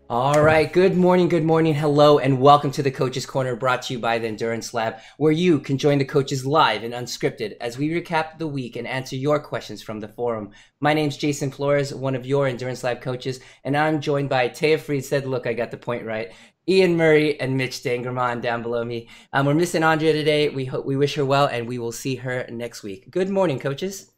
All right. Good morning. Good morning. Hello, and welcome to the Coach's Corner brought to you by the Endurance Lab, where you can join the coaches live and unscripted as we recap the week and answer your questions from the forum. My name's Jason Flores, one of your Endurance Lab coaches, and I'm joined by Taya Friedstead. Look, I got the point right. Ian Murray and Mitch Dangerman down below me. We're missing Andrea today. We wish her well, and we will see her next week. Good morning, coaches.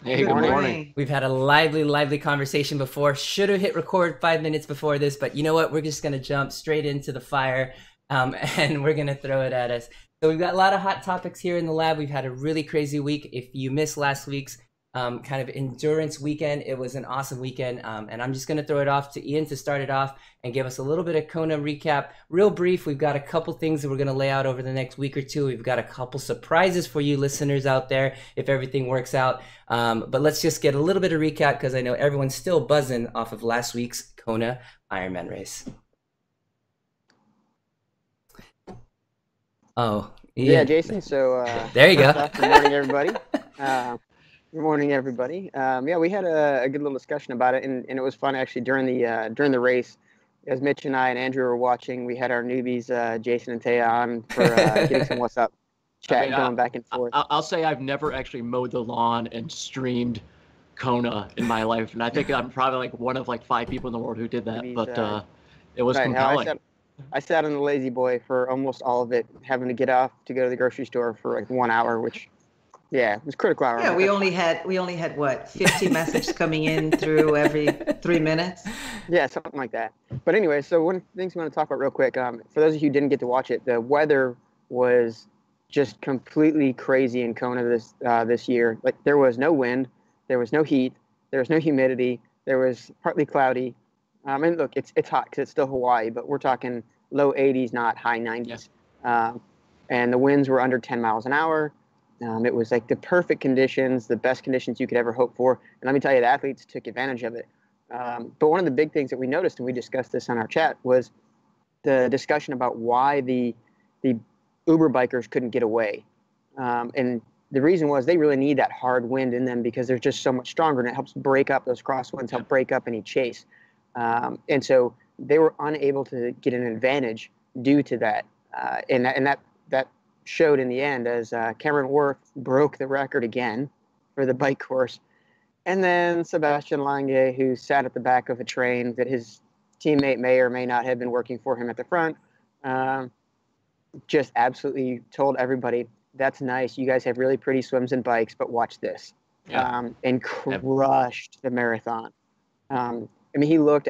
Hey, Good good morning. morning. We've had a lively conversation before. Should have hit record 5 minutes before this, but you know what? We're just going to jump straight into the fire, and we're going to throw it at us. So we've got a lot of hot topics here in the lab. We've had a really crazy week. If you missed last week's kind of endurance weekend, it was an awesome weekend, and I'm just going to throw it off to Ian to start it off and give us a little bit of Kona recap. Real brief, we've got a couple things that we're going to lay out over the next week or two. We've got a couple surprises for you listeners out there if everything works out. But let's just get a little bit of recap because I know everyone's still buzzing off of last week's Kona Ironman race. Oh, Ian. Yeah, Jason. So there you go. Good morning, everybody. Good morning, everybody. Yeah, we had a good little discussion about it, and it was fun actually during the race. As Mitch and I and Andrew were watching, we had our newbies, Jason and Taya, on for getting some what's up chat going back and forth. I'll say I've never actually mowed the lawn and streamed Kona in my life, and I think I'm probably like one of like 5 people in the world who did that. But it was compelling. I sat on the lazy boy for almost all of it, having to get off to go to the grocery store for like 1 hour, which, yeah, it was critical hour. Yeah, we only had what, 50 messages coming in through every 3 minutes. Yeah, something like that. But anyway, so one of the things we want to talk about real quick, for those of you who didn't get to watch it, the weather was just completely crazy in Kona this year. Like, there was no wind, there was no heat, there was no humidity, there was partly cloudy. And look, it's hot because it's still Hawaii, but we're talking low 80s, not high 90s. Yeah. And the winds were under 10 miles an hour. It was like the perfect conditions, the best conditions you could ever hope for. And let me tell you, the athletes took advantage of it. But one of the big things that we noticed, and we discussed this on our chat, was the discussion about why the Uber bikers couldn't get away. And the reason was they really need that hard wind in them because they're just so much stronger, and it helps break up those crosswinds, help break up any chase. And so they were unable to get an advantage due to that. And that showed in the end as Cameron Worth broke the record again for the bike course. And then Sebastian Lange, who sat at the back of a train that his teammate may or may not have been working for him at the front, just absolutely told everybody, that's nice. You guys have really pretty swims and bikes, but watch this. Yeah. And crushed the marathon. I mean, he looked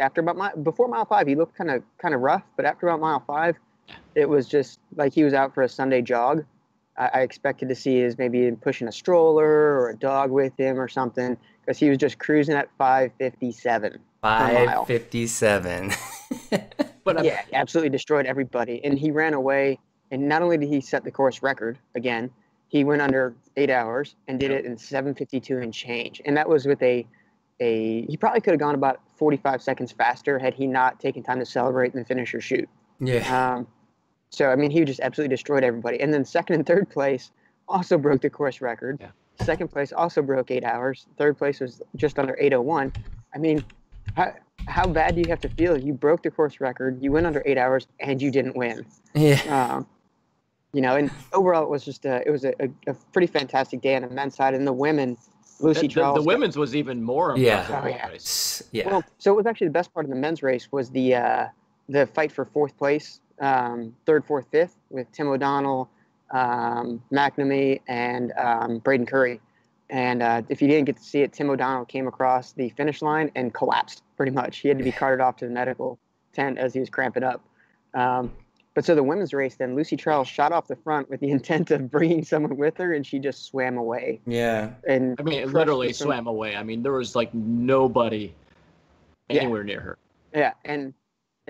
before mile 5, he looked kind of rough, but after about mile 5, it was just like he was out for a Sunday jog. I expected to see his maybe pushing a stroller or a dog with him or something, because he was just cruising at 5:57. 5:57. But yeah, absolutely destroyed everybody. And he ran away. And not only did he set the course record again, he went under 8 hours and did it in 7:52 and change. And that was with he probably could have gone about 45 seconds faster had he not taken time to celebrate and finish or shoot. Yeah. So, I mean, he just absolutely destroyed everybody. And then second and third place also broke the course record. Yeah. Second place also broke 8 hours. Third place was just under 8:01. I mean, how bad do you have to feel? You broke the course record, you went under 8 hours, and you didn't win. Yeah. And overall, it was just a pretty fantastic day on the men's side. And the women, Lucy Charles. The women's was even more impressive. Yeah. Oh, yeah. Yeah. Well, so it was actually the best part of the men's race was the fight for fourth place, third, fourth, fifth, with Tim O'Donnell, McNamee, and Braden Curry. And if you didn't get to see it, Tim O'Donnell came across the finish line and collapsed pretty much. He had to be carted off to the medical tent as he was cramping up. But so the women's race, then Lucy Charles shot off the front with the intent of bringing someone with her, and she just swam away. Yeah. And I mean, it literally swam away. I mean, there was like nobody anywhere near her. Yeah, and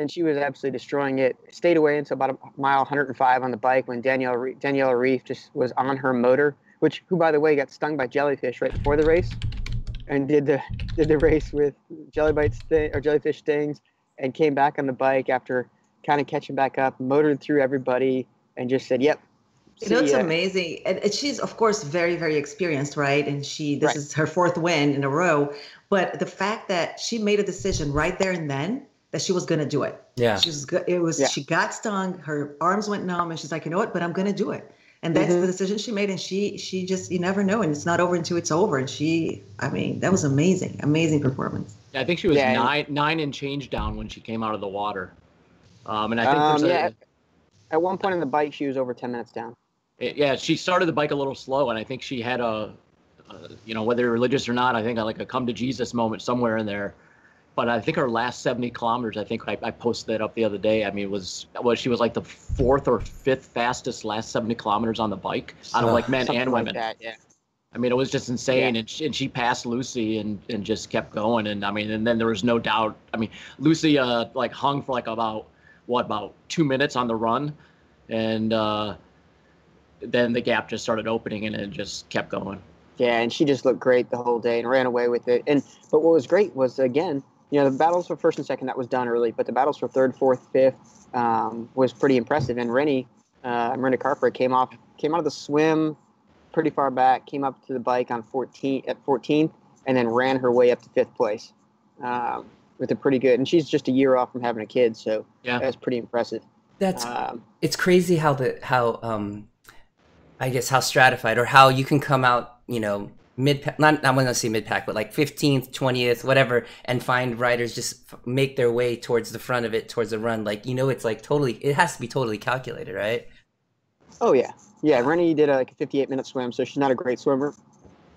she was absolutely destroying it. Stayed away until about a mile 105 on the bike when Daniela Reef just was on her motor, who, by the way, got stung by jellyfish right before the race, and did the race with jellyfish stings, and came back on the bike after kind of catching back up, motored through everybody, and just said, "Yep." It's amazing. And she's, of course, very, very experienced, right? And this is her 4th win in a row. But the fact that she made a decision right there and then that she was going to do it. Yeah. She got stung, her arms went numb, and she's like, you know what, but I'm going to do it. And that's the decision she made. And she just, you never know. And it's not over until it's over. And that was amazing performance. Yeah, I think she was nine and change down when she came out of the water. And I think at one point in the bike, she was over 10 minutes down. She started the bike a little slow, and I think she had whether you're religious or not, I think like a come to Jesus moment somewhere in there. But I think her last 70 kilometers, I think I posted that up the other day. I mean, she was like the 4th or 5th fastest last 70 kilometers on the bike out of like men and women. Like that, yeah. I mean, it was just insane, and she passed Lucy and just kept going. And I mean, and then there was no doubt. I mean, Lucy like hung for like about 2 minutes on the run, and then the gap just started opening and it just kept going. Yeah, and she just looked great the whole day and ran away with it. But what was great was, again, the battles for first and second, that was done early, but the battles for third, fourth, fifth was pretty impressive. And Miranda Carper came out of the swim pretty far back, came up to the bike at 14th, and then ran her way up to 5th place with a pretty good. And she's just a year off from having a kid, so that's pretty impressive. It's crazy how I guess how stratified, or how you can come out, mid-pack, not I want to say mid-pack, but like 15th, 20th, whatever, and find riders just make their way towards the front of it, towards the run. Like, it's like it has to be totally calculated, right? Oh, yeah. Yeah, Rennie did a 58-minute swim, so she's not a great swimmer.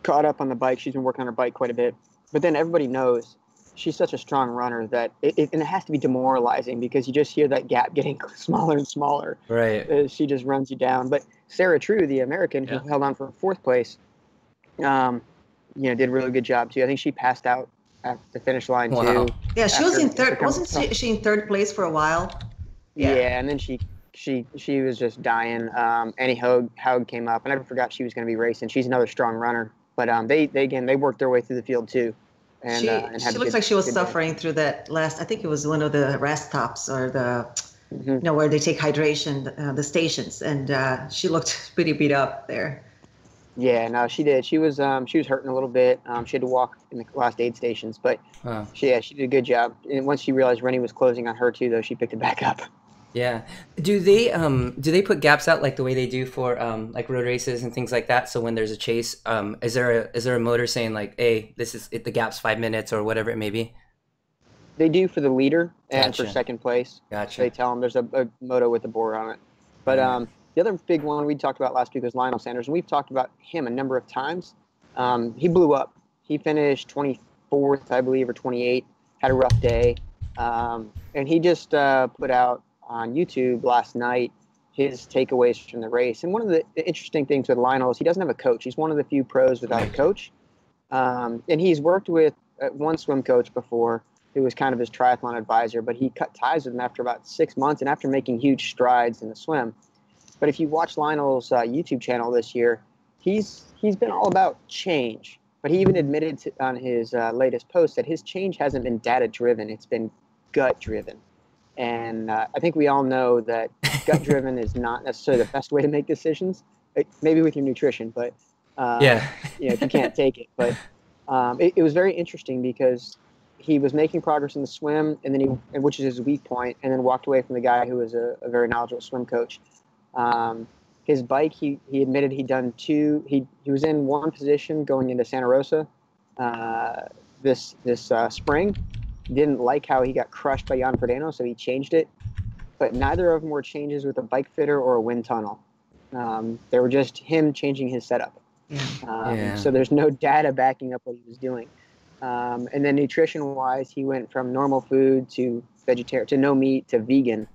Caught up on the bike. She's been working on her bike quite a bit. But then everybody knows she's such a strong runner that it has to be demoralizing, because you just hear that gap getting smaller and smaller. Right. She just runs you down. But Sarah True, the American, who held on for 4th place, did a really good job too. I think she passed out at the finish line too. Yeah, she was in third. Wasn't she in 3rd place for a while? Yeah, and then she was just dying. Annie Haug came up, and I forgot she was going to be racing. She's another strong runner. But they worked their way through the field too. And she looks like she was suffering through that last. I think it was one of the rest stops, or the where they take hydration, the stations, and she looked pretty beat up there. Yeah, no, she did. She was hurting a little bit. She had to walk in the last aid stations, but she did a good job. And once she realized Rennie was closing on her too, though, she picked it back up. Yeah. Do they put gaps out like the way they do for like road races and things like that? So when there's a chase, is there a motor saying like, hey, the gap's 5 minutes or whatever it may be? They do for the leader and for second place. Gotcha. They tell them there's a moto with a board on it. But the other big one we talked about last week was Lionel Sanders, and we've talked about him a number of times. He blew up. He finished 24th, I believe, or 28th. Had a rough day, and he just put out on YouTube last night his takeaways from the race. And one of the interesting things with Lionel is he doesn't have a coach. He's one of the few pros without a coach. And he's worked with one swim coach before who was kind of his triathlon advisor, but he cut ties with him after about 6 months and after making huge strides in the swim. But if you watch Lionel's YouTube channel this year, he's been all about change. But he even admitted on his latest post that his change hasn't been data-driven. It's been gut-driven. And I think we all know that gut-driven is not necessarily the best way to make decisions, maybe with your nutrition, but if you can't take it. But it was very interesting because he was making progress in the swim, and then which is his weak point, and then walked away from the guy who was a very knowledgeable swim coach. His bike, he admitted he'd done two. He was in one position going into Santa Rosa this spring. Didn't like how he got crushed by Jan Frodeno, so he changed it. But neither of them were changes with a bike fitter or a wind tunnel. They were just him changing his setup. So there's no data backing up what he was doing. And then nutrition-wise, he went from normal food to vegetarian, to no meat, to vegan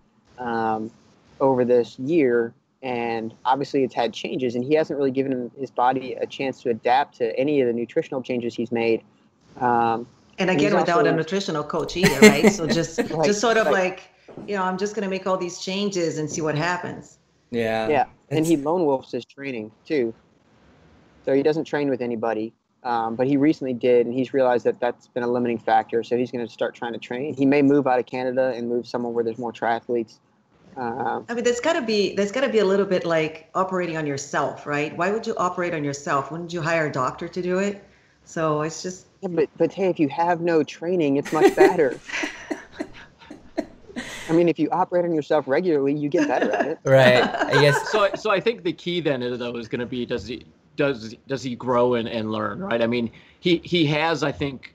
over this year. And obviously it's had changes, and he hasn't really given his body a chance to adapt to any of the nutritional changes he's made. And again, without a nutritional coach either, right? So just sort of like, I'm just going to make all these changes and see what happens. Yeah. And he lone wolfs his training too. So he doesn't train with anybody. But he recently did, and he's realized that that's been a limiting factor. So he's going to start trying to train. He may move out of Canada and move somewhere where there's more triathletes. There's got to be a little bit like operating on yourself, right? Why would you operate on yourself? Wouldn't you hire a doctor to do it? So it's just. Yeah, but hey, if you have no training, it's much better. I mean, if you operate on yourself regularly, you get better at it. Right. I guess. So I think the key then though is going to be does he grow and learn, right? I mean, he has, I think,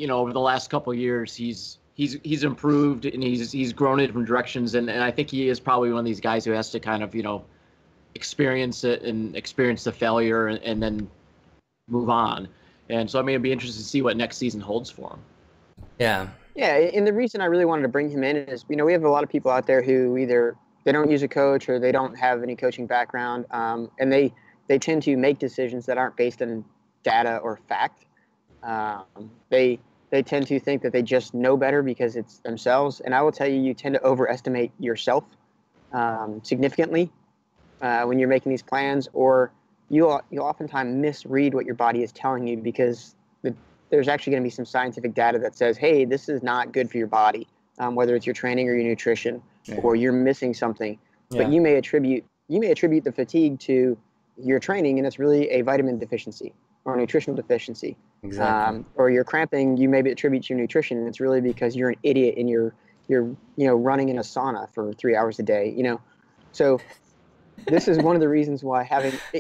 over the last couple of years he's improved and he's grown in different directions, and I think he is probably one of these guys who has to kind of experience it and experience the failure and then move on. And so I mean, it'd be interesting to see what next season holds for him. Yeah. Yeah, and the reason I really wanted to bring him in is, we have a lot of people out there who either they don't use a coach or they don't have any coaching background, and they tend to make decisions that aren't based on data or fact. They tend to think that they just know better because it's themselves. And I will tell you, you tend to overestimate yourself significantly when you're making these plans, or you'll oftentimes misread what your body is telling you because there's actually going to be some scientific data that says, hey, this is not good for your body, whether it's your training or your nutrition, or you're missing something. Yeah. But you may attribute the fatigue to your training, and it's really a vitamin deficiency or a nutritional deficiency. Exactly. Or you're cramping, you maybe attribute to your nutrition, and it's really because you're an idiot and you're running in a sauna for 3 hours a day. So this is one of the reasons why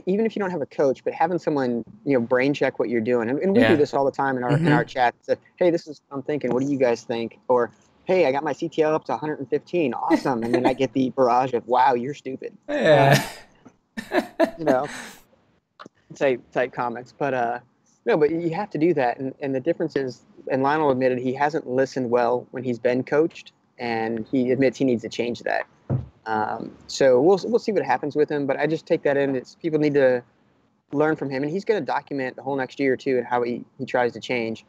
even if you don't have a coach, but having someone, brain check what you're doing. And we do this all the time in our chats. Hey, this is what I'm thinking. What do you guys think? Or, hey, I got my CTL up to 115. Awesome. And then I get the barrage of, wow, you're stupid. Yeah. Type comments. But no, but you have to do that. And the difference is, and Lionel admitted he hasn't listened well when he's been coached, and he admits he needs to change that. So we'll see what happens with him, but I just take that in. People need to learn from him, and he's going to document the whole next year too and how he tries to change.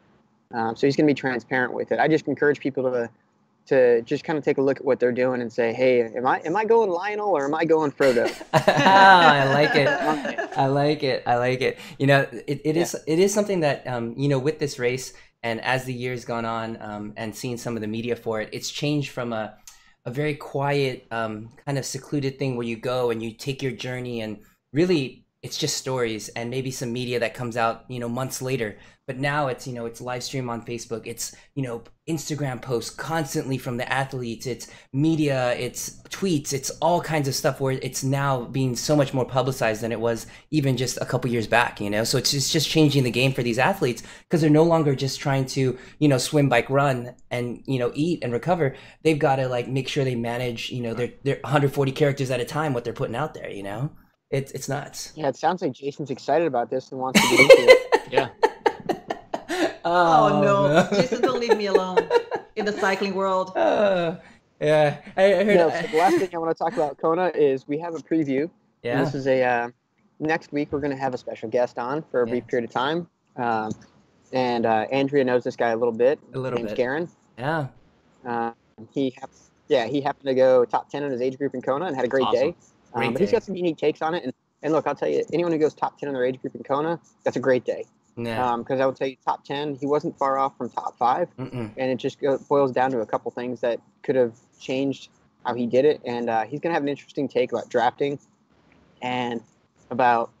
So he's going to be transparent with it. I just encourage people to just kind of take a look at what they're doing and say, hey, am I going Lionel or am I going Frodo? I like it. I like it. It is something that, with this race and as the years gone on, and seeing some of the media for it, it's changed from a very quiet, kind of secluded thing where you go and you take your journey, and really it's just stories and maybe some media that comes out, months later. But now it's, it's live stream on Facebook. It's, Instagram posts constantly from the athletes. It's media, it's tweets, it's all kinds of stuff where it's now being so much more publicized than it was even just a couple years back, So it's just changing the game for these athletes because they're no longer just trying to, swim, bike, run and, eat and recover. They've got to make sure they manage, their 140 characters at a time, what they're putting out there, It's nuts. Yeah, it sounds like Jason's excited about this and wants to get into it. Yeah. Oh no, Jason, don't leave me alone in the cycling world. Yeah, I heard. So the last thing I want to talk about Kona is we have a preview. Yeah. This is a next week we're going to have a special guest on for a brief period of time. And Andrea knows this guy a little bit. A little bit. bit. Garen. Yeah. He happened to go top 10 in his age group in Kona and had a great day. But he's got some unique takes on it. And look, I'll tell you, anyone who goes top 10 in their age group in Kona, that's a great day. Yeah. Because I would tell you top 10, he wasn't far off from top 5. And it just boils down to a couple things that could have changed how he did it. And he's going to have an interesting take about drafting and about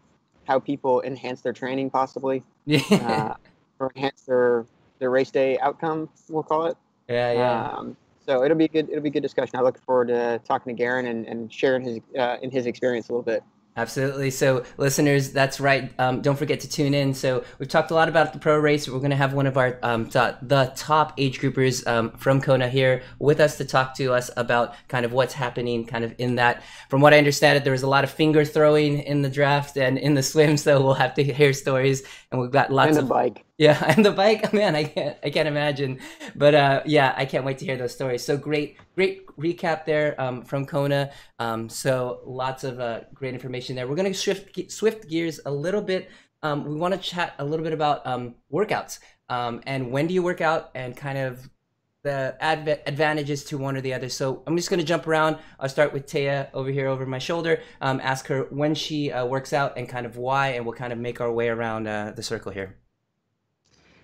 how people enhance their training possibly. Yeah. Or enhance their race day outcome, we'll call it. Yeah. So it'll be a good discussion. I look forward to talking to Garen and sharing his experience a little bit. Absolutely. So listeners, that's right. Don't forget to tune in. So we've talked a lot about the pro race. We're going to have one of our the top age groupers from Kona here with us to talk to us about kind of what's happening kind of in that. From what I understand, there was a lot of finger throwing in the draft and in the swim. So we'll have to hear stories, and we've got lots of bike. Yeah, and the bike, man, I can't imagine. But yeah, I can't wait to hear those stories. So great recap there from Kona. So lots of great information there. We're going to swift gears a little bit. We want to chat a little bit about workouts and when do you work out and kind of the advantages to one or the other. So I'm just going to jump around. I'll start with Taya over here over my shoulder. Ask her when she works out and kind of why, and we'll kind of make our way around the circle here.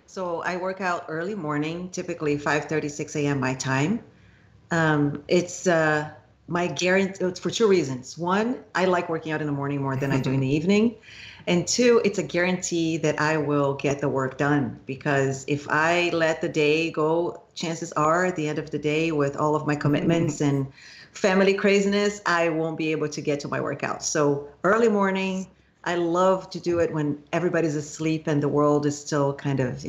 So I work out early morning, typically 5:30, 6 a.m. my time. It's my guarantee. It's for two reasons. One, I like working out in the morning more than I do in the evening. And two, it's a guarantee that I will get the work done, because if I let the day go, chances are at the end of the day, with all of my commitments and family craziness, I won't be able to get to my workout. So early morning, I love to do it when everybody's asleep and the world is still kind of,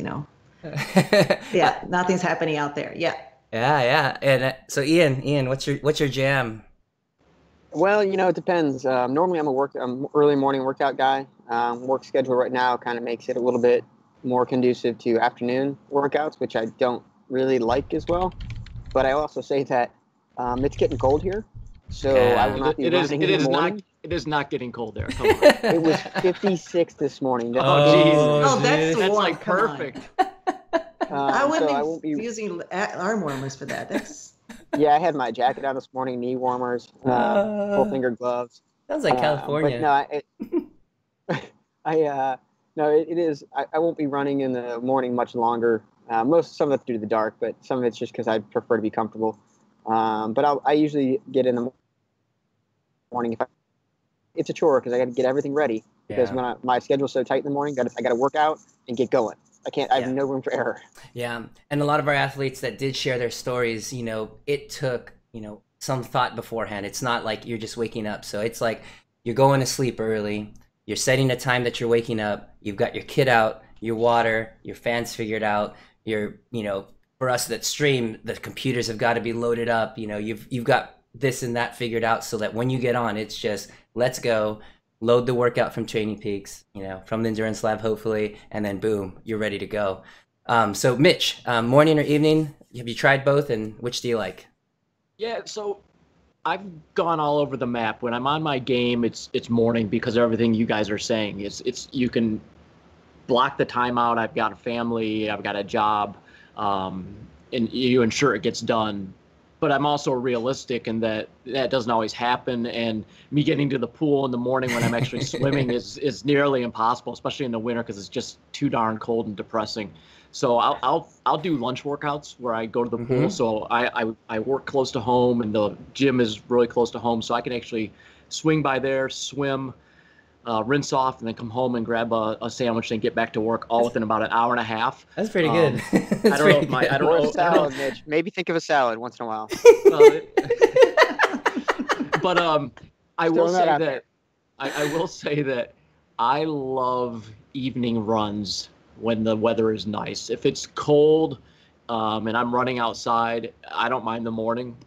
yeah, nothing's happening out there. Yeah. Yeah. And so Ian, what's your jam? Well, it depends. Normally, I'm I'm early morning workout guy. Work schedule right now kind of makes it a little bit more conducive to afternoon workouts, which I don't really like as well. But I also say that it's getting cold here, so I will not be running in the morning. It is not getting cold there. Come on. It was 56 this morning. Oh, that's That's warm. like perfect. I won't be using arm warmers for that. That's Yeah, I had my jacket on this morning, knee warmers, full finger gloves. Sounds like California. But no, it is. I won't be running in the morning much longer. Some of it's due to the dark, but some of it's just because I prefer to be comfortable. But I usually get in the morning. It's a chore because I got to get everything ready, because when my schedule's so tight in the morning, I got to work out and get going. I have no room for error. Yeah. And a lot of our athletes that did share their stories, it took, some thought beforehand. It's not like you're just waking up. So it's like you're going to sleep early. You're setting a time that you're waking up. You've got your kit out, your water, your fans figured out. For us that stream, the computers have got to be loaded up. You've got this and that figured out, so that when you get on, it's just, let's go. Load the workout from Training Peaks, from the Endurance Lab, hopefully, and then boom, you're ready to go. So Mitch, morning or evening? Have you tried both, and which do you like? Yeah, so I've gone all over the map. When I'm on my game, it's morning, because of everything you guys are saying. It's you can block the time out. I've got a family, I've got a job, and you ensure it gets done. But I'm also realistic in that doesn't always happen, and me getting to the pool in the morning when I'm actually swimming is nearly impossible, especially in the winter, because it's just too darn cold and depressing. So I'll do lunch workouts where I go to the pool. So I work close to home, and the gym is really close to home, so I can actually swing by there, swim, rinse off, and then come home and grab a sandwich and get back to work, all within about an hour and a half. That's pretty good. I don't know. Salad, Mitch. Maybe think of a salad once in a while. But I will say that I love evening runs when the weather is nice. If it's cold and I'm running outside, I don't mind the morning.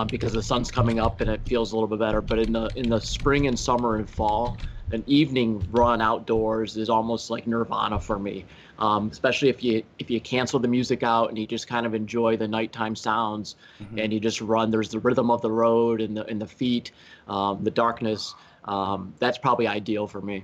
Because the sun's coming up and it feels a little bit better. But in the spring and summer and fall, an evening run outdoors is almost like nirvana for me. Especially if you cancel the music out and you just kind of enjoy the nighttime sounds, and you just run. There's the rhythm of the road and the feet, the darkness. That's probably ideal for me.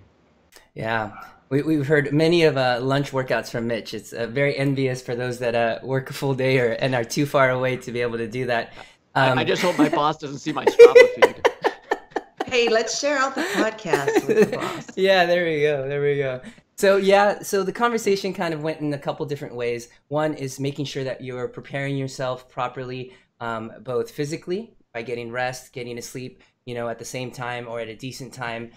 Yeah. We've heard many of lunch workouts from Mitch. It's very envious for those that work a full day and are too far away to be able to do that. I just hope my boss doesn't see my Strava feed. Hey, let's share out the podcast with the boss. Yeah, there we go. So the conversation kind of went in a couple different ways. One is making sure that you're preparing yourself properly, both physically by getting rest, getting to sleep, at the same time or at a decent time.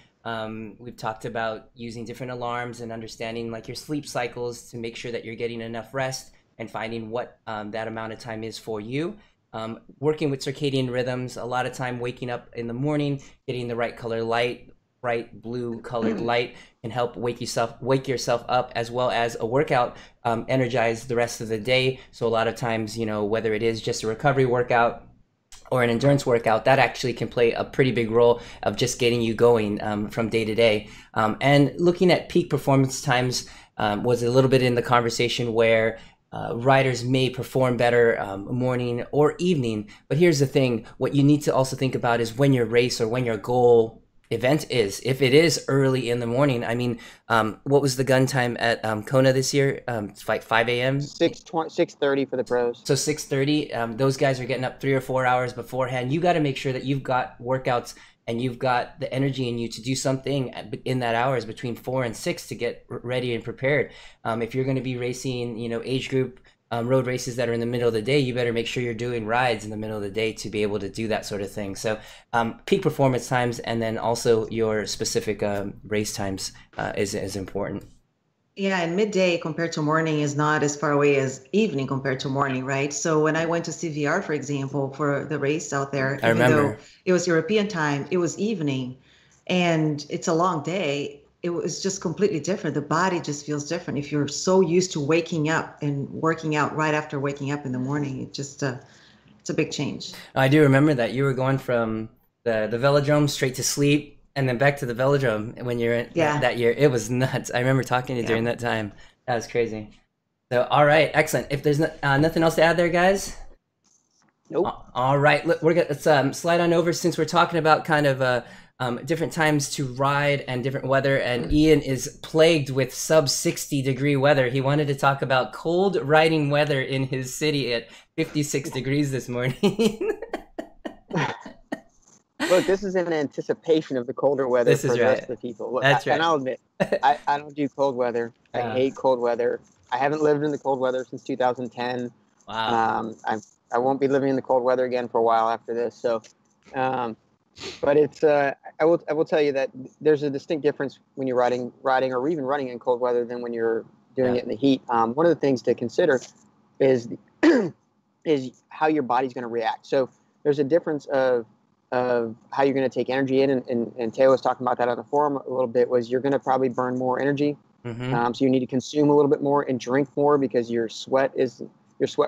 We've talked about using different alarms and understanding like your sleep cycles to make sure that you're getting enough rest and finding what that amount of time is for you. Working with circadian rhythms, a lot of time waking up in the morning, getting the right color light, bright blue colored light can help wake yourself up, as well as a workout energize the rest of the day. So a lot of times, whether it is just a recovery workout or an endurance workout, that actually can play a pretty big role of just getting you going from day to day. And looking at peak performance times was a little bit in the conversation where riders may perform better morning or evening. But here's the thing, what you need to also think about is when your race or when your goal event is. If it is early in the morning, what was the gun time at Kona this year? It's like 5 a.m.? 6:30 for the pros. So 6:30, those guys are getting up 3 or 4 hours beforehand. You got to make sure that you've got workouts and you've got the energy in you to do something in that hours between 4 and 6 to get ready and prepared. If you're going to be racing, age group road races that are in the middle of the day, you better make sure you're doing rides in the middle of the day to be able to do that sort of thing. So peak performance times and then also your specific race times is important. Yeah, and midday compared to morning is not as far away as evening compared to morning, right? So when I went to CVR, for example, for the race out there, I even though remember. it was European time, it was evening and it's a long day. It was just completely different. The body just feels different. If you're so used to waking up and working out right after waking up in the morning, it just it's a big change. I do remember that you were going from the velodrome straight to sleep and then back to the velodrome when you're in Yeah. that year. It was nuts. I remember talking to you during Yeah. that time. That was crazy. So, all right, excellent. If there's nothing else to add there, guys. Nope. All right, look, let's slide on over since we're talking about kind of different times to ride and different weather. And Ian is plagued with sub 60-degree weather. He wanted to talk about cold riding weather in his city at 56 degrees this morning. Look, this is in anticipation of the colder weather This for is the right. rest of the people. Look, That's right. And I'll admit, I don't do cold weather. I hate cold weather. I haven't lived in the cold weather since 2010. Wow. I won't be living in the cold weather again for a while after this. So, but it's I will tell you that there's a distinct difference when you're riding or even running in cold weather than when you're doing it in the heat. One of the things to consider is is how your body's going to react. So there's a difference of how you're going to take energy in, and Teo was talking about that on the forum a little bit. Was you're going to probably burn more energy, so you need to consume a little bit more and drink more because your sweat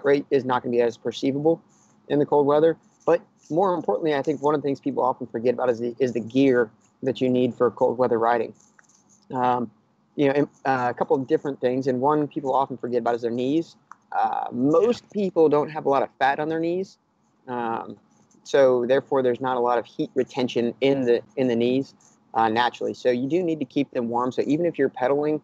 rate is not going to be as perceivable in the cold weather. But more importantly, I think one of the things people often forget about is the gear that you need for cold weather riding. A couple of different things, and one people often forget about is their knees. Most people don't have a lot of fat on their knees. So therefore, there's not a lot of heat retention in the knees naturally. So you do need to keep them warm. So even if you're pedaling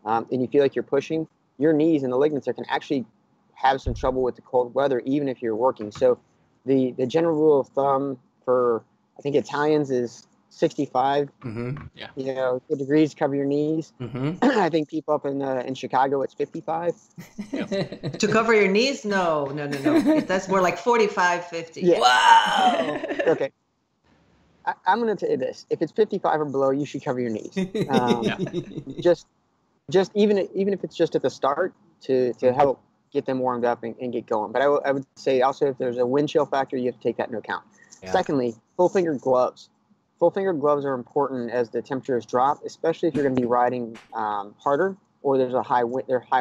and you feel like you're pushing, your knees and the ligaments can actually have some trouble with the cold weather, even if you're working. So the general rule of thumb for, I think, Italians is 65. Yeah. Degrees cover your knees. I think people up in Chicago, it's 55. To cover your knees? No. That's more like 45, 50. Yeah. Wow. Okay. I'm going to tell you this: if it's 55 or below, you should cover your knees. Just even if it's just at the start to help get them warmed up and get going. But I would say also, if there's a wind chill factor, you have to take that into account. Yeah. Secondly, full fingered gloves. Full fingered gloves are important as the temperatures drop, especially if you're going to be riding harder or there are high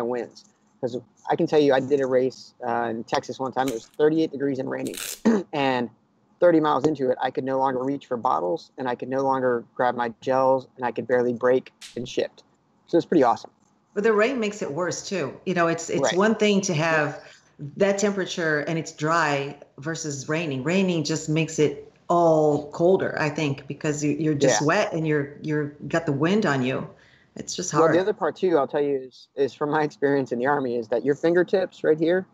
winds. Because I can tell you, I did a race in Texas one time. It was 38 degrees and raining, and 30 miles into it, I could no longer reach for bottles, and I could no longer grab my gels, and I could barely brake and shift. So it's pretty awesome. But the rain makes it worse too. It's right. One thing to have that temperature and it's dry versus raining. Raining just makes it all colder, I think, because you're just wet and you're got the wind on you. It's just hard. Well, the other part too, I'll tell you, is from my experience in the Army, is that your fingertips right here,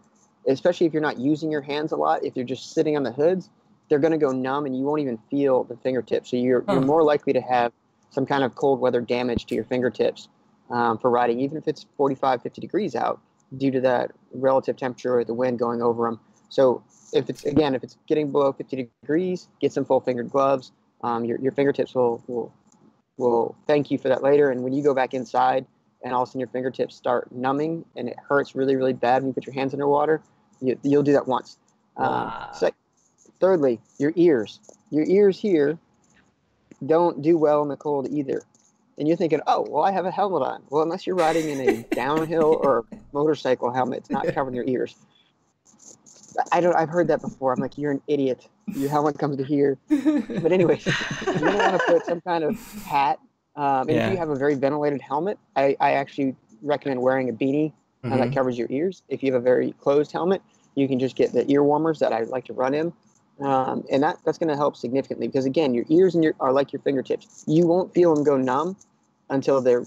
especially if you're not using your hands a lot, if you're just sitting on the hoods, they're going to go numb and you won't even feel the fingertips. So you're more likely to have some kind of cold weather damage to your fingertips for riding, even if it's 45, 50 degrees out, due to that relative temperature or the wind going over them. So if it's getting below 50 degrees, get some full fingered gloves. Your fingertips will thank you for that later. And when you go back inside and all of a sudden your fingertips start numbing and it hurts really, really bad when you put your hands underwater, you'll do that once. Thirdly, your ears. Your ears here don't do well in the cold either. And you're thinking, oh, well, I have a helmet on. Well, unless you're riding in a downhill or motorcycle helmet, it's not covering your ears. I've heard that before. I'm like, you're an idiot. Your helmet comes to here. But anyway, you're going to want to put some kind of hat. And if you have a very ventilated helmet, I actually recommend wearing a beanie that covers your ears. If you have a very closed helmet, you can just get the ear warmers that I like to run in. And that's going to help significantly because, again, your ears are like your fingertips. You won't feel them go numb until they're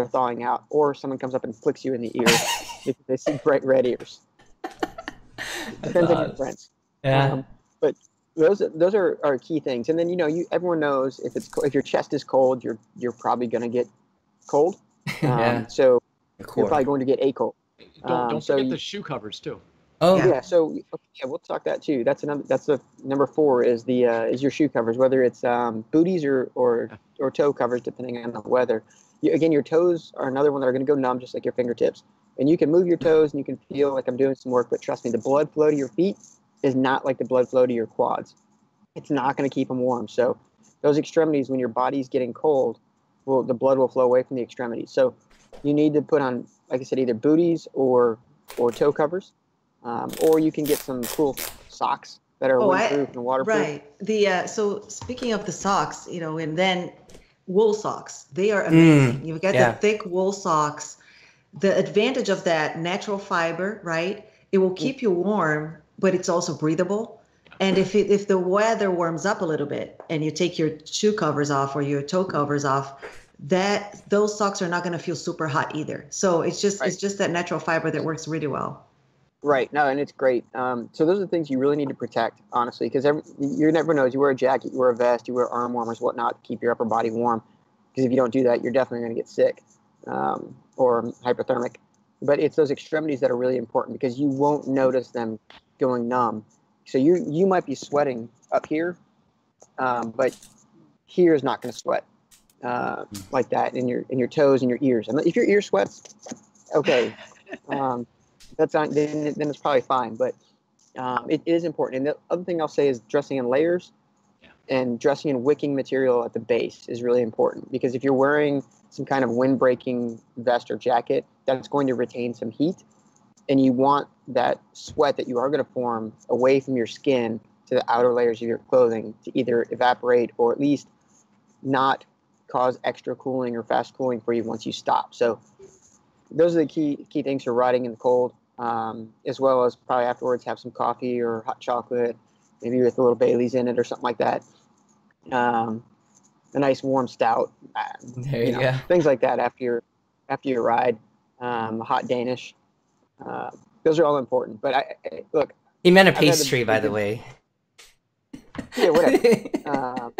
thawing out, or someone comes up and flicks you in the ear because they see bright red ears. Depends on your friends. Yeah. But those are key things. And then everyone knows if your chest is cold, you're probably going to get cold. So you're probably going to get a cold. Don't so forget the shoe covers too. Oh, yeah, so okay, yeah, we'll talk that too. That's another. That's the number 4 is the is your shoe covers, whether it's booties or toe covers, depending on the weather. Again, your toes are another one that are going to go numb, just like your fingertips. And you can move your toes and you can feel like I'm doing some work, but trust me, the blood flow to your feet is not like the blood flow to your quads. It's not going to keep them warm. So those extremities, when your body's getting cold, the blood will flow away from the extremities. So you need to put on, like I said, either booties or toe covers. Or you can get some cool socks that are windproof and waterproof. Right. So speaking of the socks, and then wool socks, they are amazing. You've got the thick wool socks. The advantage of that natural fiber, right? It will keep you warm, but it's also breathable. And if the weather warms up a little bit and you take your shoe covers off or your toe covers off, those socks are not going to feel super hot either. So it's just that natural fiber that works really well. Right. No, and it's great. So those are the things you really need to protect, honestly, because you never know. You wear a jacket, you wear a vest, you wear arm warmers, whatnot, to keep your upper body warm. Because if you don't do that, you're definitely going to get sick or hypothermic. But it's those extremities that are really important because you won't notice them going numb. So you might be sweating up here, but here is not going to sweat like that in your toes and your ears. And if your ear sweats, okay. That's not, then it's probably fine, but it is important. And the other thing I'll say is dressing in layers and dressing in wicking material at the base is really important because if you're wearing some kind of wind-breaking vest or jacket, that's going to retain some heat, and you want that sweat that you are going to form away from your skin to the outer layers of your clothing to either evaporate or at least not cause extra cooling or fast cooling for you once you stop. So those are the key things for riding in the cold, as well as probably afterwards have some coffee or hot chocolate, maybe with a little Bailey's in it or something like that. A nice warm stout, there you go. Things like that after your ride. A hot Danish. Those are all important. But look. He meant a pastry, by the way. Yeah, whatever.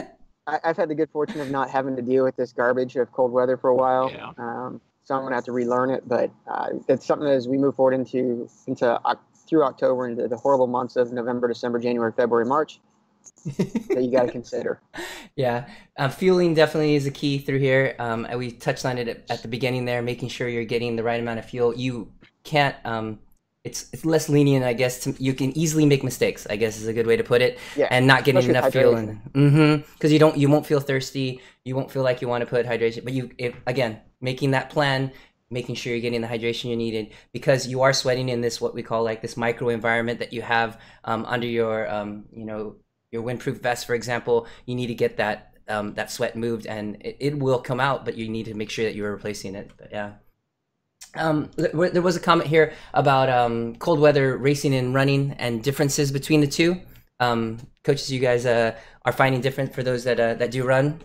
I've had the good fortune of not having to deal with this garbage of cold weather for a while. Yeah. So I'm going to have to relearn it, but it's something as we move forward into through October into the horrible months of November, December, January, February, March that you got to consider. Yeah, fueling definitely is a key through here. We touched on it at the beginning there, making sure you're getting the right amount of fuel. You can't. It's less lenient, I guess. You can easily make mistakes, I guess is a good way to put it, and not getting enough fuel in. Because you won't feel thirsty, you won't feel like you want to put hydration, but again, making that plan, making sure you're getting the hydration you needed, because you are sweating in this what we call like this micro environment that you have under your your windproof vest, for example. You need to get that sweat moved, and it will come out, but you need to make sure that you're replacing it. But yeah. There was a comment here about cold weather racing and running and differences between the two. Coaches, you guys are finding different for those that do run?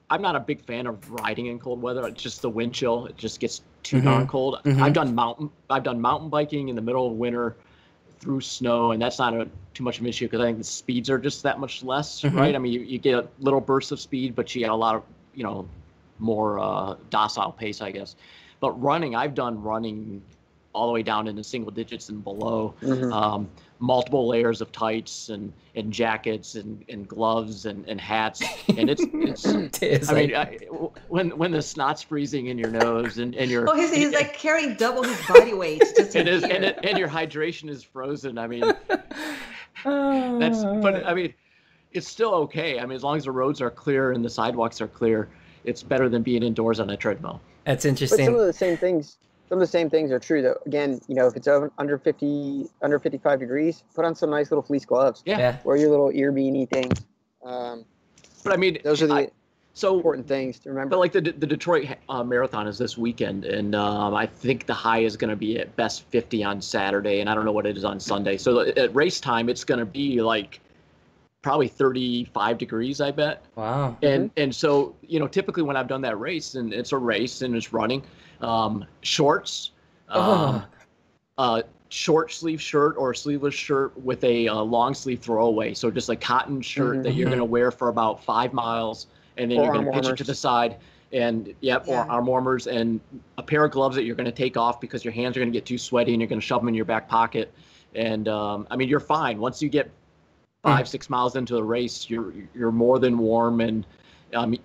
I'm not a big fan of riding in cold weather. It's just the wind chill. It just gets too darn cold. I've done mountain biking in the middle of winter through snow, and that's not too much of an issue because I think the speeds are just that much less, right? I mean, you get little bursts of speed, but you get a lot of, more docile pace, I guess. But running, I've done running all the way down into single digits and below, multiple layers of tights and jackets and gloves and hats. And it's I mean, when the snot's freezing in your nose and you're... Oh, he's like carrying double his body weight. Just it is, and your hydration is frozen. I mean, but I mean, it's still okay. I mean, as long as the roads are clear and the sidewalks are clear, it's better than being indoors on a treadmill. That's interesting. But some of the same things are true, though. Again, if it's under 55 degrees, put on some nice little fleece gloves. Yeah. Or your little ear beanie things. But I mean, those are the important things to remember. But like the Detroit Marathon is this weekend, and I think the high is going to be at best 50 on Saturday, and I don't know what it is on Sunday. So at race time, it's going to be like probably 35 degrees, I bet. Wow. And so, typically when I've done that race, and it's a race and it's running, shorts, short sleeve shirt or sleeveless shirt with a long sleeve throwaway. So just a cotton shirt that you're going to wear for about 5 miles, and then you're going to pitch it to the side. and or arm warmers and a pair of gloves that you're going to take off because your hands are going to get too sweaty and you're going to shove them in your back pocket. And I mean, you're fine once you get 5-6 miles into the race. You're more than warm, and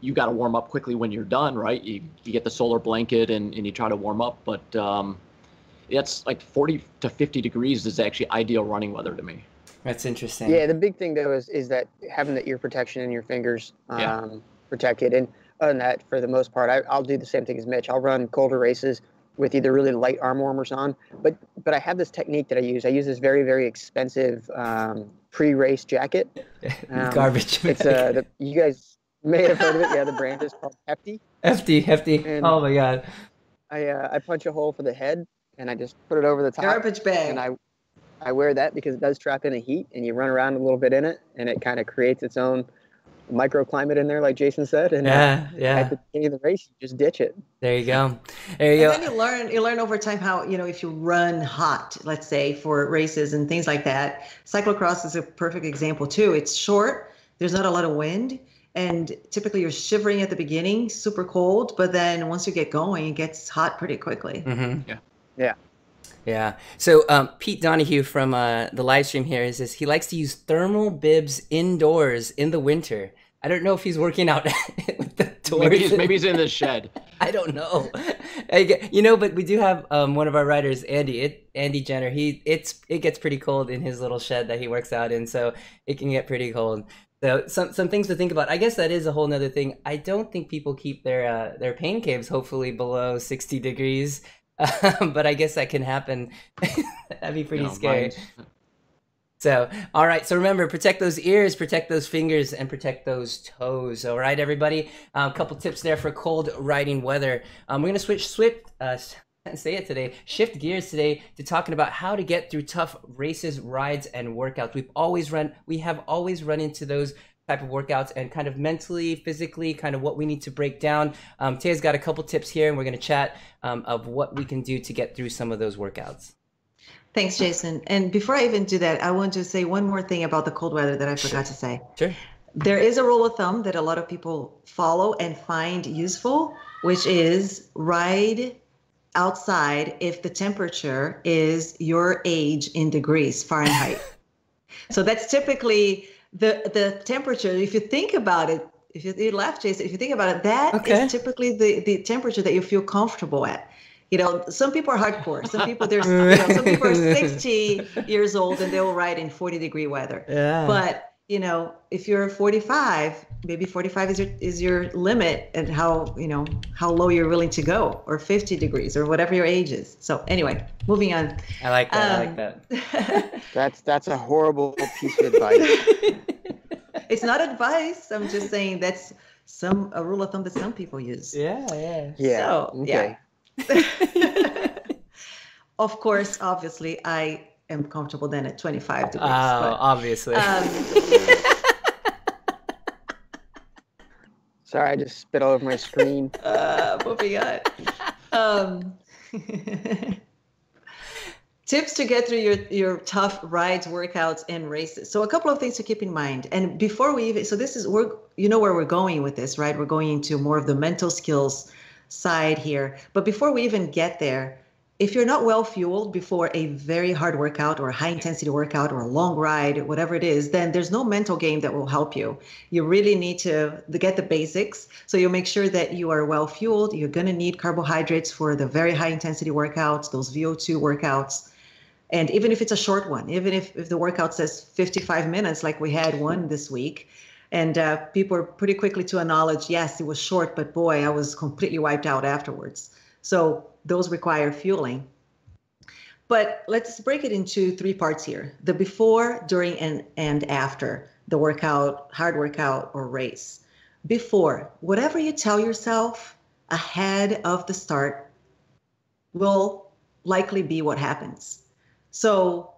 you got to warm up quickly when you're done, right? You get the solar blanket and you try to warm up, but it's like 40 to 50 degrees is actually ideal running weather to me. That's interesting. Yeah, the big thing though is that having the ear protection in your fingers protected. And other than that, for the most part, I'll do the same thing as Mitch. I'll run colder races with either really light arm warmers on, but I have this technique that I use. I use this very, very expensive pre-race jacket. Garbage. It's you guys may have heard of it. Yeah, the brand is called Hefty. Hefty. And oh my God. I punch a hole for the head and I just put it over the top. Garbage bag. And I wear that because it does trap in the heat, and you run around a little bit in it, and it kind of creates its own microclimate in there, like Jason said. And at the beginning of the race, you just ditch it. There you go. And then you learn over time how, if you run hot, let's say for races and things like that. Cyclocross is a perfect example too. It's short. There's not a lot of wind. And typically you're shivering at the beginning, super cold, but then once you get going, it gets hot pretty quickly. Mm-hmm. Yeah. Yeah. So Pete Donahue from the live stream here says he likes to use thermal bibs indoors in the winter. I don't know if he's working out with the doors. Maybe he's in the shed. I don't know. But we do have one of our riders, Andy Jenner. It gets pretty cold in his little shed that he works out in, so it can get pretty cold. So some things to think about. I guess that is a whole nother thing. I don't think people keep their pain caves hopefully below 60 degrees. But I guess that can happen. That'd be pretty scary. So, all right. So remember, protect those ears, protect those fingers, and protect those toes. All right, everybody. A couple tips there for cold riding weather. We're going to shift gears today to talking about how to get through tough races, rides, and workouts. We have always run into those type of workouts and kind of mentally, physically, kind of what we need to break down. Taya's got a couple tips here, and we're going to chat of what we can do to get through some of those workouts. Thanks, Jason. And before I even do that, I want to say one more thing about the cold weather that I forgot to say. Sure. There is a rule of thumb that a lot of people follow and find useful, which is ride outside if the temperature is your age in degrees Fahrenheit. So that's typically the temperature. If you think about it, if you laugh, Jason, if you think about it, that is typically the temperature that you feel comfortable at. Some people are hardcore. Some people some people are 60 years old and they will ride in 40-degree weather. Yeah. But if you're 45, maybe 45 is your limit, and how low you're willing to go, or 50 degrees, or whatever your age is. So anyway, moving on. I like that. That's a horrible piece of advice. It's not advice. I'm just saying that's a rule of thumb that some people use. Yeah. So, okay. Of course, obviously, I am comfortable then at 25 degrees. Obviously. Sorry, I just spit all over my screen. Moving on. Tips to get through your tough rides, workouts, and races. So a couple of things to keep in mind. And before we even, where we're going with this, right? We're going into more of the mental skills side here. But before we even get there, if you're not well fueled before a very hard workout or a high intensity workout or a long ride, whatever it is, then there's no mental game that will help you. You really need to get the basics. So you'll make sure that you are well fueled. You're going to need carbohydrates for the very high intensity workouts, those VO2 workouts. And even if it's a short one, even if the workout says 55 minutes, like we had one this week, and people are pretty quickly to acknowledge, yes, it was short, but boy, I was completely wiped out afterwards. So those require fueling. But let's break it into 3 parts here: the before, during, and after the workout, hard workout, or race. Before, whatever you tell yourself ahead of the start will likely be what happens. So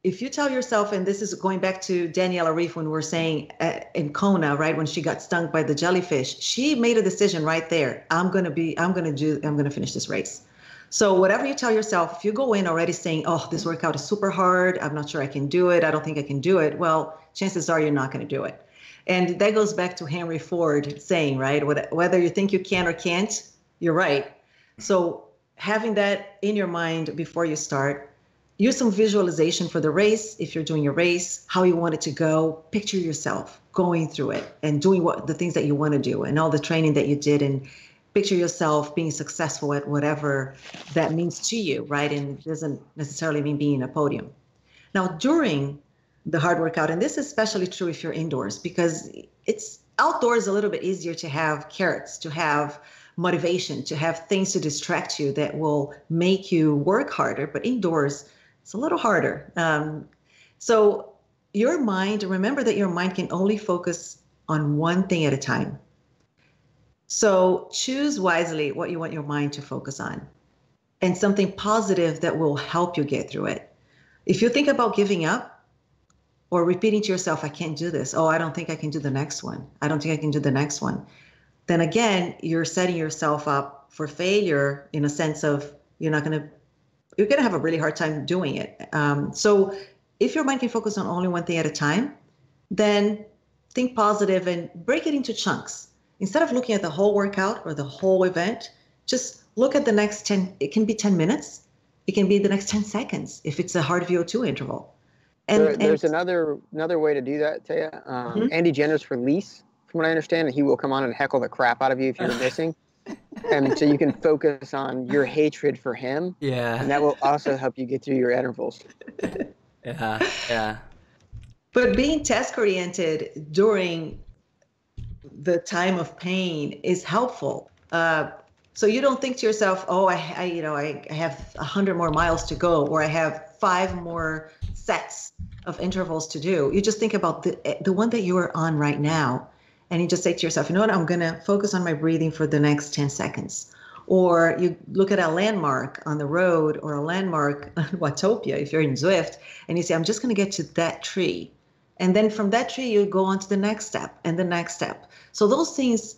if you tell yourself, and this is going back to Daniela Reef when we're saying in Kona, right, when she got stung by the jellyfish, she made a decision right there. I'm going to finish this race. So whatever you tell yourself, if you go in already saying, oh, this workout is super hard, I'm not sure I can do it, I don't think I can do it, well, chances are you're not going to do it. And that goes back to Henry Ford saying, right, whether you think you can or can't, you're right. So having that in your mind before you start, use some visualization for the race. If you're doing your race, how you want it to go, picture yourself going through it and doing the things that you want to do and all the training that you did, and picture yourself being successful at whatever that means to you, right? And it doesn't necessarily mean being a podium. Now, during the hard workout, and this is especially true if you're indoors, because it's outdoors a little bit easier to have carrots, to have motivation, to have things to distract you that will make you work harder. But indoors, it's a little harder. So your mind, remember that your mind can only focus on one thing at a time. So choose wisely what you want your mind to focus on, and something positive that will help you get through it. If you think about giving up or repeating to yourself, I can't do this. Oh, I don't think I can do the next one. I don't think I can do the next one. Then again, you're setting yourself up for failure in a sense of you're going to have a really hard time doing it. So if your mind can focus on only one thing at a time, then think positive and break it into chunks. Instead of looking at the whole workout or the whole event, just look at the next 10, it can be 10 minutes. It can be the next 10 seconds if it's a hard VO2 interval. And there's another way to do that, Taya. Andy Jenner's release, from what I understand, and he will come on and heckle the crap out of you if you're missing. And so you can focus on your hatred for him. Yeah. And that will also help you get through your intervals. Yeah. But being task-oriented during the time of pain is helpful. So you don't think to yourself, oh, I have 100 more miles to go, or I have 5 more sets of intervals to do. You just think about the one that you are on right now. And you just say to yourself, you know what, I'm going to focus on my breathing for the next 10 seconds. Or you look at a landmark on the road or a landmark on Watopia, if you're in Zwift, and you say, I'm just going to get to that tree. And then from that tree, you go on to the next step and the next step. So those things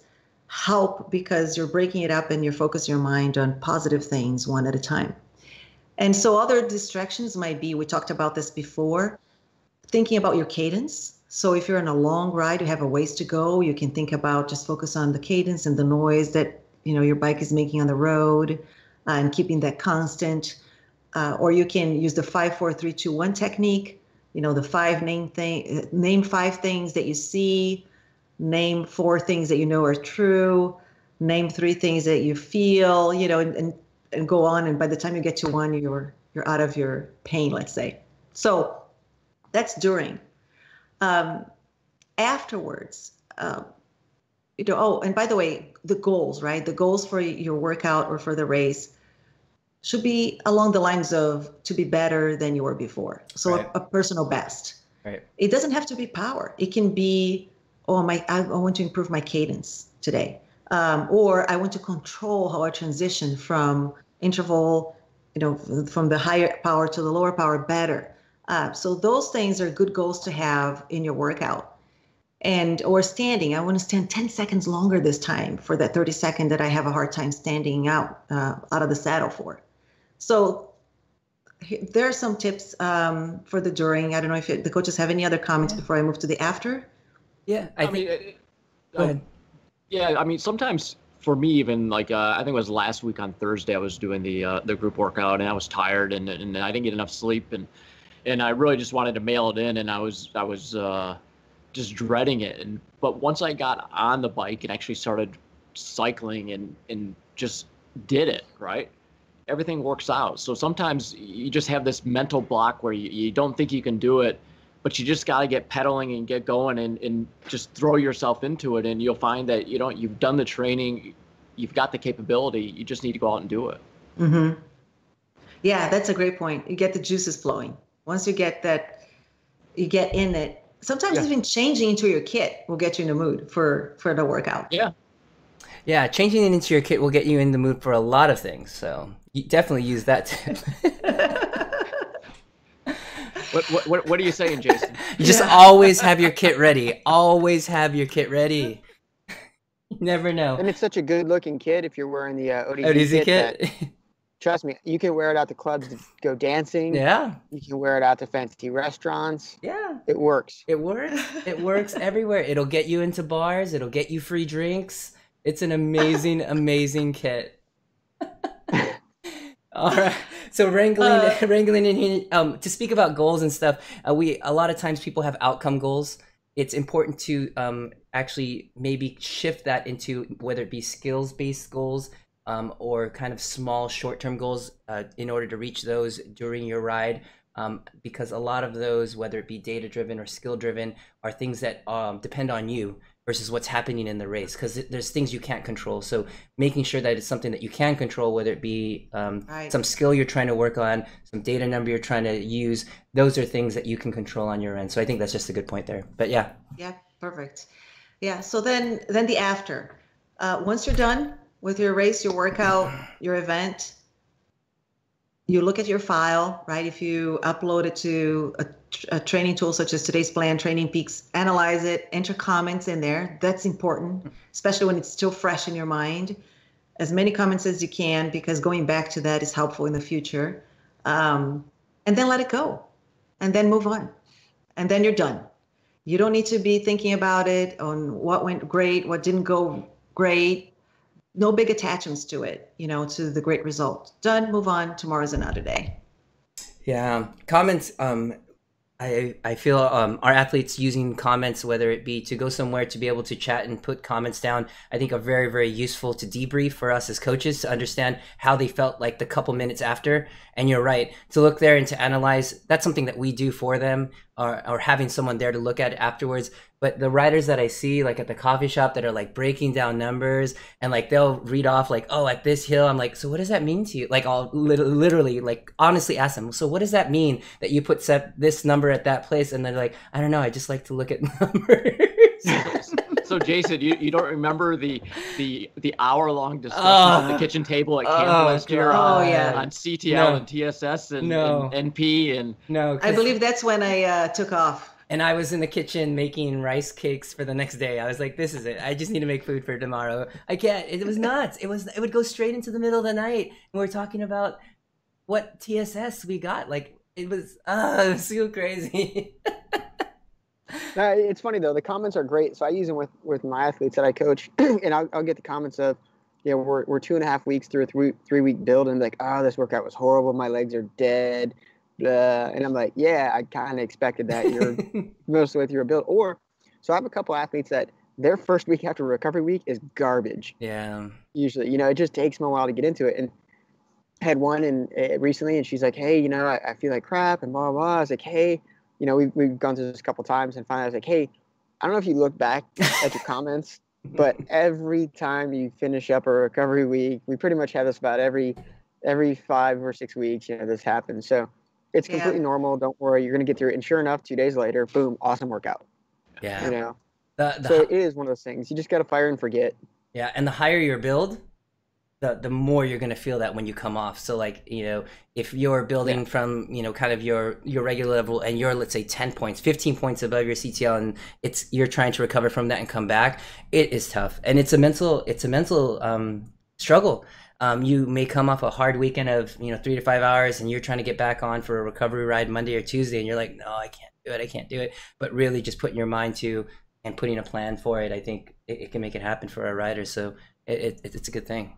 help because you're breaking it up and you're focusing your mind on positive things one at a time. And so other distractions might be, we talked about this before, thinking about your cadence. So if you're on a long ride, you have a ways to go, you can think about just focus on the cadence and the noise that your bike is making on the road, and keeping that constant. Or you can use the 5, 4, 3, 2, 1 technique. The name 5 things that you see, name 4 things that you know are true, name 3 things that you feel, and go on. And by the time you get to 1, you're out of your pain, let's say. So that's during. Afterwards, and by the way, the goals, right? The goals for your workout or for the race should be along the lines of to be better than you were before. So right. a personal best. Right. It doesn't have to be power. It can be, I want to improve my cadence today. Or I want to control how I transition from interval, from the higher power to the lower power better. So those things are good goals to have in your workout. Or standing, I want to stand 10 seconds longer this time for that 30 second that I have a hard time standing out of the saddle for. So there are some tips for the during. I don't know if the coaches have any other comments before I move to the after. Yeah, I think. Go ahead. Yeah, I mean, sometimes for me, even I think it was last week on Thursday, I was doing the group workout and I was tired and I didn't get enough sleep and I really just wanted to mail it in and I was just dreading it. But once I got on the bike and actually started cycling and just did it, right? Everything works out. So sometimes you just have this mental block where you don't think you can do it, but you just got to get pedaling and get going and just throw yourself into it. And you'll find that, you've done the training, you've got the capability, you just need to go out and do it. Mm-hmm. Yeah, that's a great point. You get the juices flowing. Once you get that, you get in it. Sometimes even changing into your kit will get you in the mood for the workout. Yeah, changing it into your kit will get you in the mood for a lot of things. So you definitely use that tip. What are you saying, Jason? You just always have your kit ready. Always have your kit ready. You never know. And it's such a good-looking kit if you're wearing the ODZ kit. trust me, you can wear it out to clubs to go dancing. Yeah. You can wear it out to fancy restaurants. Yeah. It works. It works. It works everywhere. It'll get you into bars. It'll get you free drinks. It's an amazing, amazing kit. All right. So wrangling in here. To speak about goals and stuff, a lot of times people have outcome goals. It's important to actually maybe shift that into whether it be skills-based goals or kind of small short-term goals in order to reach those during your ride. Because a lot of those, whether it be data-driven or skill-driven, are things that depend on you versus what's happening in the race, because there's things you can't control. So making sure that it's something that you can control, whether it be some skill you're trying to work on, some data number you're trying to use, those are things that you can control on your end. So I think that's just a good point there. But yeah. Yeah, perfect. Yeah, so then the after. Once you're done with your race, your workout, your event, you look at your file, right? If you upload it to a training tool such as Today's Plan, Training Peaks, analyze it, enter comments in there. That's important, especially when it's still fresh in your mind. As many comments as you can, because going back to that is helpful in the future. And then let it go, and then move on. And then you're done. You don't need to be thinking about it on what went great, what didn't go great. No big attachments to it, to the great result. Done, move on. Tomorrow's another day. Yeah. Comments. I feel our athletes using comments, whether it be to go somewhere to be able to chat and put comments down, I think are very, very useful to debrief for us as coaches to understand how they felt like the couple minutes after. And you're right, to look there and to analyze, that's something that we do for them, or having someone there to look at it afterwards. But the riders that I see like at the coffee shop that are like breaking down numbers and like they'll read off like, oh, at this hill, I'm like, so what does that mean to you? Like I'll literally like honestly ask them, so what does that mean that you put this number at that place? And they're like, I don't know, I just like to look at numbers. So Jason, you don't remember the hour-long discussion on the kitchen table at camp last year on CTL and TSS and NP and no, I believe that's when I took off. And I was in the kitchen making rice cakes for the next day. I was like, this is it. I just need to make food for tomorrow. I can't. It was nuts. It would go straight into the middle of the night. And we're talking about what TSS we got. Like, it was so crazy. It's funny, though. The comments are great. So I use them with my athletes that I coach. And I'll get the comments of, we're 2.5 weeks through a 3-week build. And like, oh, this workout was horrible. My legs are dead. And I'm like, yeah, I kind of expected that. You're most of the way through your build. So I have a couple athletes that their first week after recovery week is garbage. Yeah. Usually, it just takes them a while to get into it. And I had one recently, and she's like, hey, I feel like crap and blah, blah, blah. I was like, hey, we've gone through this a couple times, and finally I was like, hey, I don't know if you look back at your comments, but every time you finish up a recovery week, we pretty much have this about every 5 or 6 weeks, this happens. So it's completely normal. Don't worry. You're going to get through it. And sure enough, 2 days later, boom, awesome workout. Yeah. So it is one of those things. You just got to fire and forget. Yeah. And the higher your build, the more you're going to feel that when you come off. So like, if you're building from, kind of your regular level and you're, let's say 10 points, 15 points above your CTL, and you're trying to recover from that and come back, it is tough. And it's a mental struggle. You may come off a hard weekend of 3 to 5 hours and you're trying to get back on for a recovery ride Monday or Tuesday and you're like, no, I can't do it. But really just putting your mind to and putting a plan for it, I think it can make it happen for our riders. So it's a good thing.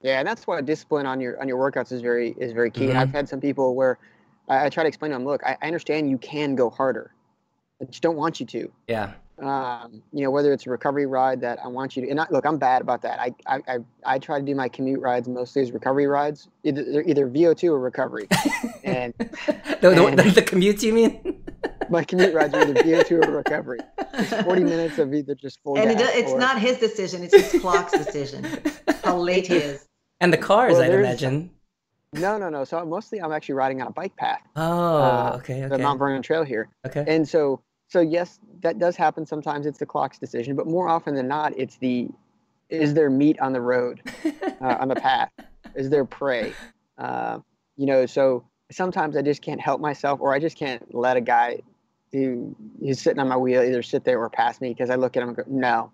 Yeah, and that's why discipline on your workouts is very key. Mm-hmm. And I've had some people where I try to explain to them, look, I understand you can go harder. I just don't want you to. Yeah. Whether it's a recovery ride that I want you to, and look, I'm bad about that. I try to do my commute rides mostly as recovery rides. They're either VO2 or recovery. And the commutes, you mean? My commute rides are either VO2 or recovery. It's 40 minutes of either just full and gas. It's not his decision. It's his clock's decision. How late he is. And the cars, I'd imagine. No. So mostly I'm actually riding on a bike path. Oh, okay. The Mount Vernon Trail here. Okay. And so yes, that does happen sometimes. It's the clock's decision, but more often than not, it's is there meat on the road, on the path? Is there prey? So sometimes I just can't help myself, or I just can't let a guy who's sitting on my wheel either sit there or pass me, because I look at him and go, no,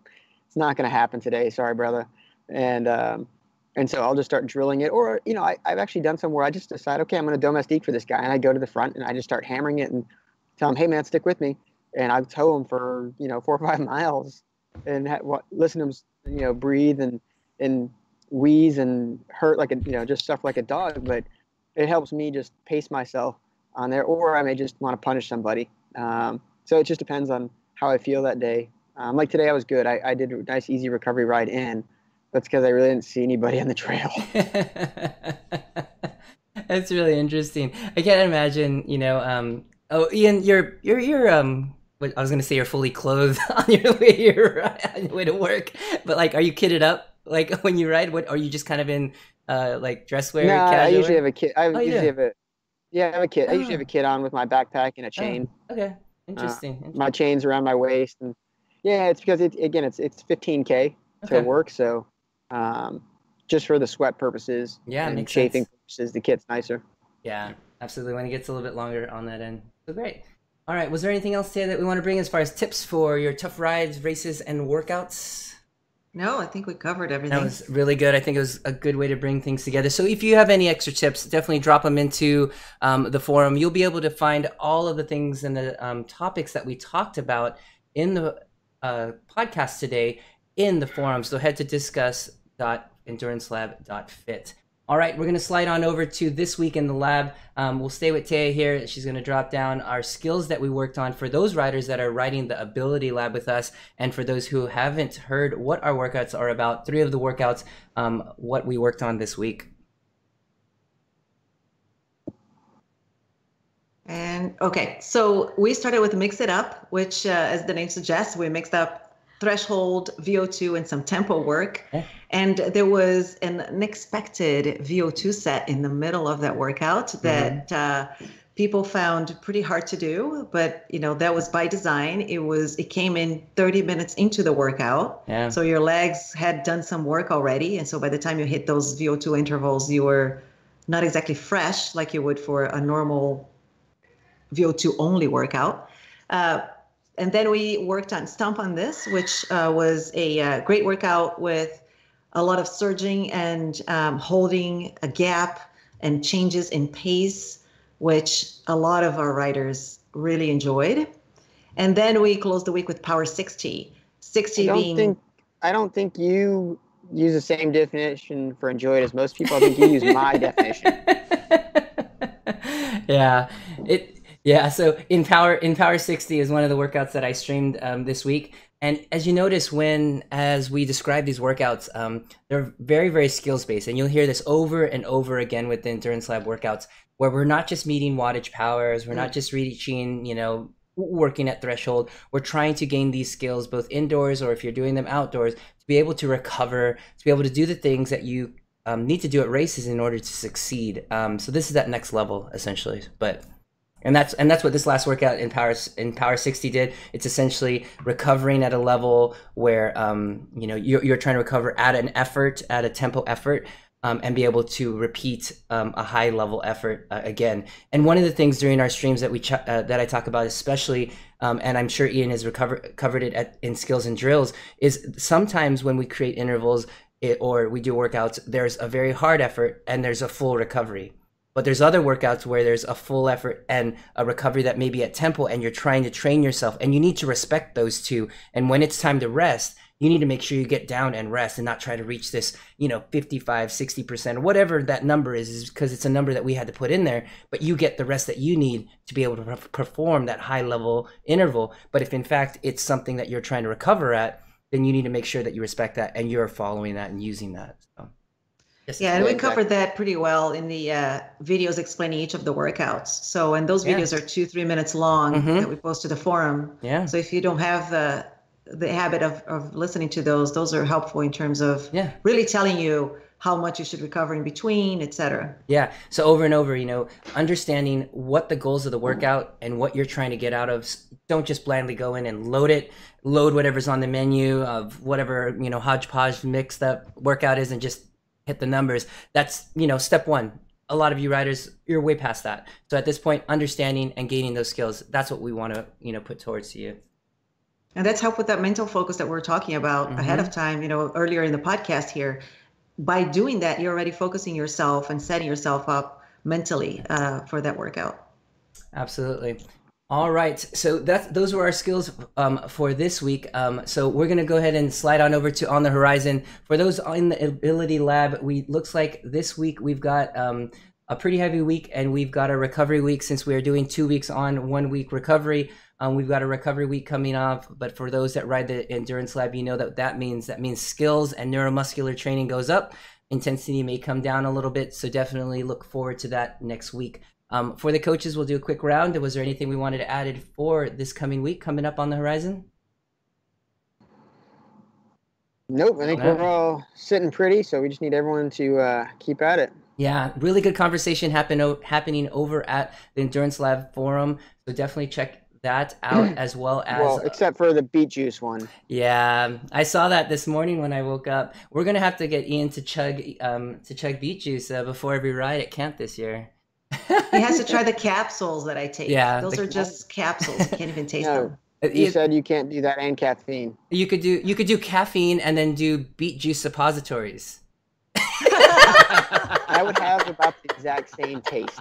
it's not going to happen today. Sorry, brother. And And so I'll just start drilling it. Or, I've actually done some where I just decide, okay, I'm going to domestique for this guy. And I go to the front and I just start hammering it and tell him, hey, man, stick with me. And I tow him for, 4 or 5 miles and listen to him, breathe and wheeze and hurt like just suffer like a dog. But it helps me just pace myself on there. Or I may just want to punish somebody. So it just depends on how I feel that day. Like today, I was good. I did a nice, easy recovery ride in. That's because I really didn't see anybody on the trail. That's really interesting. I can't imagine, oh, Ian, you're I was gonna say you're fully clothed on your way to work, but like, are you kitted up? Like when you ride, what are you just kind of in like dress wear? No, I usually wear? have a kit. I usually have a I have a kit. I usually have a Oh, kit on with my backpack and a chain. okay, interesting. My chain's around my waist, and yeah, it's because it's 15K to Okay. work, so just for the sweat purposes Yeah, and makes chafing sense. purposes, the kit's nicer. Yeah, absolutely. When it gets a little bit longer on that end. So great. All right. Was there anything else today that we want to bring as far as tips for your tough rides, races, and workouts? No, I think we covered That everything. was really good. I think it was a good way to bring things together. So if you have any extra tips, definitely drop them into the forum. You'll be able to find all of the things and the topics that we talked about in the podcast today in the forum. So head to discuss.endurancelab.fit. All right, we're going to slide on over to This Week in the Lab. We'll stay with Taya here. She's going to drop down our skills that we worked on for those riders that are riding the Ability Lab with us. And for those who haven't heard what our workouts are about, 3 of the workouts, what we worked on this week. And okay, so we started with Mix It Up, which, as the name suggests, we mixed up threshold, VO2, and some tempo work. Yeah. And there was an unexpected VO2 set in the middle of that workout that people found pretty hard to do, but that was by design. It came in 30 minutes into the workout. Yeah. So your legs had done some work already. And so by the time you hit those VO2 intervals, you were not exactly fresh like you would for a normal VO2 only workout. And then we worked on Stomp on This, which was a great workout with a lot of surging and holding a gap and changes in pace, which a lot of our riders really enjoyed. And then we closed the week with Power 60. 60 I don't think you use the same definition for enjoy it as most people. I think you use my definition. Yeah, so in Power 60 is one of the workouts that I streamed this week. And as you notice, as we describe these workouts, they're very, very skills based. And you'll hear this over and over again with the Endurance Lab workouts, where we're not just meeting wattage powers, we're not just reaching, working at threshold. We're trying to gain these skills both indoors, or if you're doing them outdoors, to be able to recover, to be able to do the things that you need to do at races in order to succeed. So this is that next level, essentially. And that's what this last workout in Power 60 did. It's essentially recovering at a level where you're trying to recover at a tempo effort, and be able to repeat a high level effort again. And one of the things during our streams that that I talk about, especially, and I'm sure Ian has covered it in skills and drills, is sometimes when we create intervals or we do workouts, there's a very hard effort and there's a full recovery. But there's other workouts where there's a full effort and a recovery that may be at tempo, and you're trying to train yourself, and you need to respect those two. And when it's time to rest, you need to make sure you get down and rest and not try to reach this, 55, 60%, or whatever that number is because it's a number that we had to put in there, but you get the rest that you need to be able to perform that high level interval. But if in fact it's something that you're trying to recover at, then you need to make sure that you respect that and you're following that and using that. So. Yeah, and we covered that pretty well in the videos explaining each of the workouts. So, and those videos are 2-3 minutes long that we post to the forum. Yeah. So if you don't have the habit of listening to those are helpful in terms of really telling you how much you should recover in between, etc. Yeah. So over and over, understanding what the goals of the workout and what you're trying to get out of. Don't just blindly go in and load whatever's on the menu of whatever, hodgepodge mixed up workout is and just hit the numbers. That's, step one. A lot of you riders, you're way past that. So at this point, understanding and gaining those skills, that's what we want to, put towards you. And that's help with that mental focus that we're talking about ahead of time, earlier in the podcast here. by doing that, you're already focusing yourself and setting yourself up mentally for that workout. Absolutely. All right, so those were our skills for this week. So we're gonna go ahead and slide on over to On the Horizon. For those in the Ability Lab, looks like this week we've got a pretty heavy week, and we've got a recovery week since we are doing 2 weeks on, 1 week recovery. We've got a recovery week coming off, but for those that ride the Endurance Lab, you know that means skills and neuromuscular training goes up. Intensity may come down a little bit, so definitely look forward to that next week. For the coaches, we'll do a quick round. Was there anything we wanted to add for this coming week coming up on the horizon? Nope, I think we're all sitting pretty, so we just need everyone to keep at it. Yeah, really good conversation happening over at the Endurance Lab forum, so definitely check that out as well as except for the beet juice one. Yeah, I saw that this morning when I woke up. We're gonna have to get Ian to chug beet juice before every ride at camp this year. He has to try the capsules that I take. Yeah, those are just capsules. You can't even taste them. You said you can't do that and caffeine. You could do caffeine and then do beet juice suppositories. I would have about the exact same taste.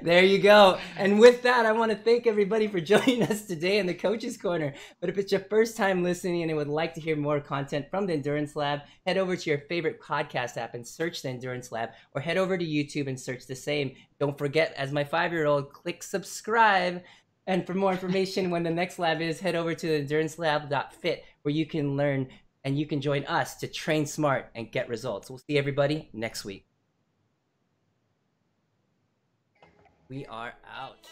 There you go. And with that, I want to thank everybody for joining us today in the Coach's Corner. But if it's your first time listening and would like to hear more content from the Endurance Lab, head over to your favorite podcast app and search the Endurance Lab, or head over to YouTube and search the same. Don't forget, as my 5-year-old, click subscribe. And for more information when the next lab is, head over to endurancelab.fit, where you can learn and you can join us to train smart and get results. We'll see everybody next week. We are out.